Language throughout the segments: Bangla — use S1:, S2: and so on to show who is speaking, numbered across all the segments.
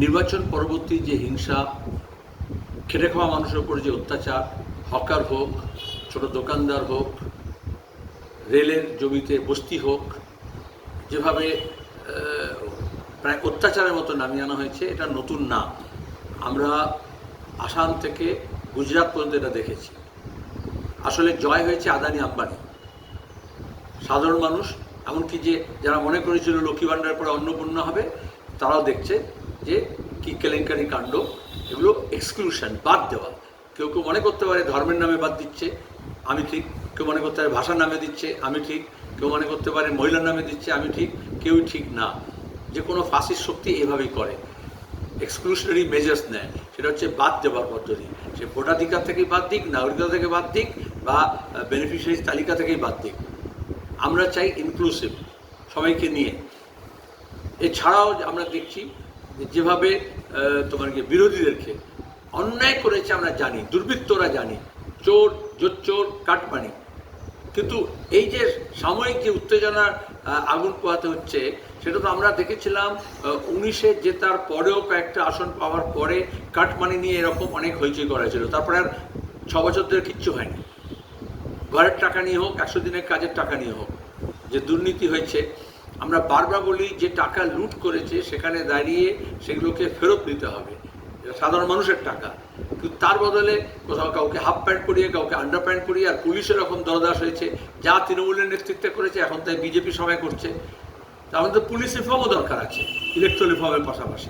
S1: নির্বাচন পরবর্তী যে হিংসা, খেটে খাওয়া মানুষের উপর যে অত্যাচার, হকার হোক, ছোট দোকানদার হোক, রেলের জমিতে বস্তি হোক, যেভাবে প্রায় অত্যাচারের মতো নামিয়ে আনা হয়েছে, এটা নতুন না। আমরা আসাম থেকে গুজরাট পর্যন্ত এটা দেখেছি। আসলে জয় হয়েছে আদানি আম্বানি। সাধারণ মানুষ, এমনকি যে যারা মনে করেছিল লক্ষ্মী ভাণ্ডারের পরে অন্নপূর্ণা হবে, তারাও দেখছে যে কি কেলেঙ্কারি কাণ্ড। এগুলো এক্সক্লুশন, বাদ দেওয়া। কেউ কেউ মনে করতে পারে ধর্মের নামে বাদ দিচ্ছে, আমি ঠিক। কেউ মনে করতে পারে ভাষার নামে দিচ্ছে, আমি ঠিক। কেউ মনে করতে পারে মহিলার নামে দিচ্ছে, আমি ঠিক। কেউই ঠিক না। যে কোনো ফাঁসির শক্তি এভাবেই করে, এক্সক্লুশনারি মেজার্স নেয়। সেটা হচ্ছে বাদ দেওয়ার পদ্ধতি। সে ভোটাধিকার থেকেই বাদ দিক, নাগরিকতা থেকে বাদ দিক, বা বেনিফিশিয়ারি তালিকা থেকেই বাদ দিক। আমরা চাই ইনক্লুসিভ, সবাইকে নিয়ে। এছাড়াও আমরা দেখছি যেভাবে বিরোধীদেরকে অন্যায় করেছে আমরা জানি, দুর্বৃত্তরা জানি, চোর জোচ্চোর কাটমানি। কিন্তু এই যে সাময়িক যে উত্তেজনার আগুন পোহাতে হচ্ছে, সেটা তো আমরা দেখেছিলাম 19-এ জেতার পরেও, কয়েকটা আসন পাওয়ার পরে কাটমানি নিয়ে এরকম অনেক হইচই করা ছিল। তারপরে আর 6 বছর ধরে কিচ্ছু হয়নি। ঘরের টাকা নিয়ে হোক, 100 দিনের কাজের টাকা নিয়ে হোক, যে দুর্নীতি হয়েছে, আমরা বারবার বলি যে টাকা লুট করেছে সেখানে দাঁড়িয়ে সেগুলোকে ফেরত দিতে হবে। সাধারণ মানুষের টাকা, কিন্তু তার বদলে কোথাও কাউকে হাফ প্যান্ট পরিয়ে, কাউকে আন্ডার প্যান্ট পরিয়ে, আর পুলিশের এরকম দরদাস হয়েছে। যা তৃণমূলের নেতৃত্বে করেছে, এখন তাই বিজেপি সবাই করছে। তাহলে তো পুলিশ রিফর্মও দরকার আছে, ইলেকট্রাল রিফর্মের পাশাপাশি।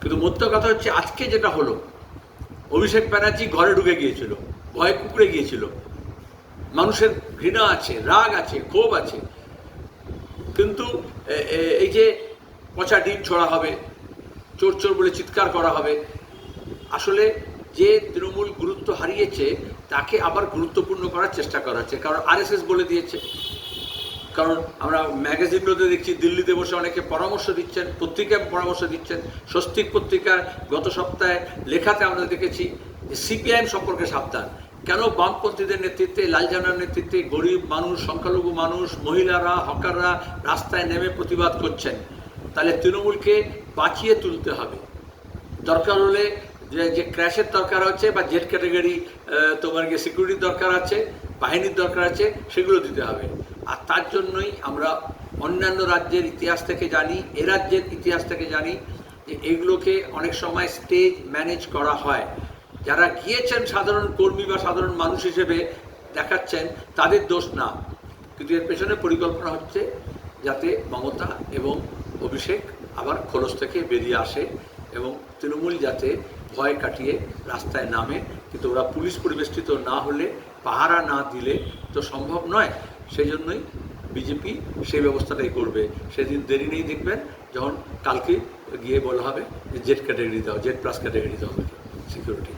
S1: কিন্তু মোদ্দা কথা হচ্ছে, আজকে যেটা হলো, অভিষেক ব্যানার্জি ঘরে ঢুকে গিয়েছিল, ভয়ে কুকুরে গিয়েছিল। মানুষের ঘৃণা আছে, রাগ আছে, ক্ষোভ আছে। কিন্তু এই যে পচা ডিম ছোড়া হবে, চোর চোর বলে চিৎকার করা হবে, আসলে যে তৃণমূল গুরুত্ব হারিয়েছে তাকে আবার গুরুত্বপূর্ণ করার চেষ্টা করা হচ্ছে। কারণ আরএসএস বলে দিয়েছে। কারণ আমরা ম্যাগাজিনগুলোতে দেখছি, দিল্লিতে বসে অনেকে পরামর্শ দিচ্ছেন, পত্রিকায় পরামর্শ দিচ্ছেন। স্বস্তিক পত্রিকার গত সপ্তাহে লেখাতে আমরা দেখেছি যে সিপিআইএম সম্পর্কে সাবধান। কেন বামপন্থীদের নেতৃত্বে, লালজানার নেতৃত্বে গরিব মানুষ, সংখ্যালঘু মানুষ, মহিলারা, হকাররা রাস্তায় নেমে প্রতিবাদ করছেন? তাহলে তৃণমূলকে বাঁচিয়ে তুলতে হবে। দরকার হলে যে ক্র্যাশের দরকার হচ্ছে, বা জেড ক্যাটাগরি সিকিউরিটির দরকার আছে, বাহিনীর দরকার আছে, সেগুলো দিতে হবে। আর তার জন্যই আমরা অন্যান্য রাজ্যের ইতিহাস থেকে জানি, এ রাজ্যের ইতিহাস থেকে জানি যে এগুলোকে অনেক সময় স্টেজ ম্যানেজ করা হয়। যারা গিয়েছেন সাধারণ কর্মী বা সাধারণ মানুষ হিসেবে দেখাচ্ছেন, তাদের দোষ না। কিন্তু এর পেছনে পরিকল্পনা হচ্ছে যাতে মমতা এবং অভিষেক আবার খোলস থেকে বেরিয়ে আসে, এবং তৃণমূল যাতে ভয় কাটিয়ে রাস্তায় নামে। কিন্তু ওরা পুলিশ পরিবেষ্টিত না হলে, পাহারা না দিলে তো সম্ভব নয়। সেই জন্যই বিজেপি সেই ব্যবস্থাটাই করবে। সেদিন দেরি নেই, দেখবেন যখন কালকে গিয়ে বলা হবে যে জেড ক্যাটাগরি দাও, জেড প্লাস ক্যাটাগরি দাও সিকিউরিটি।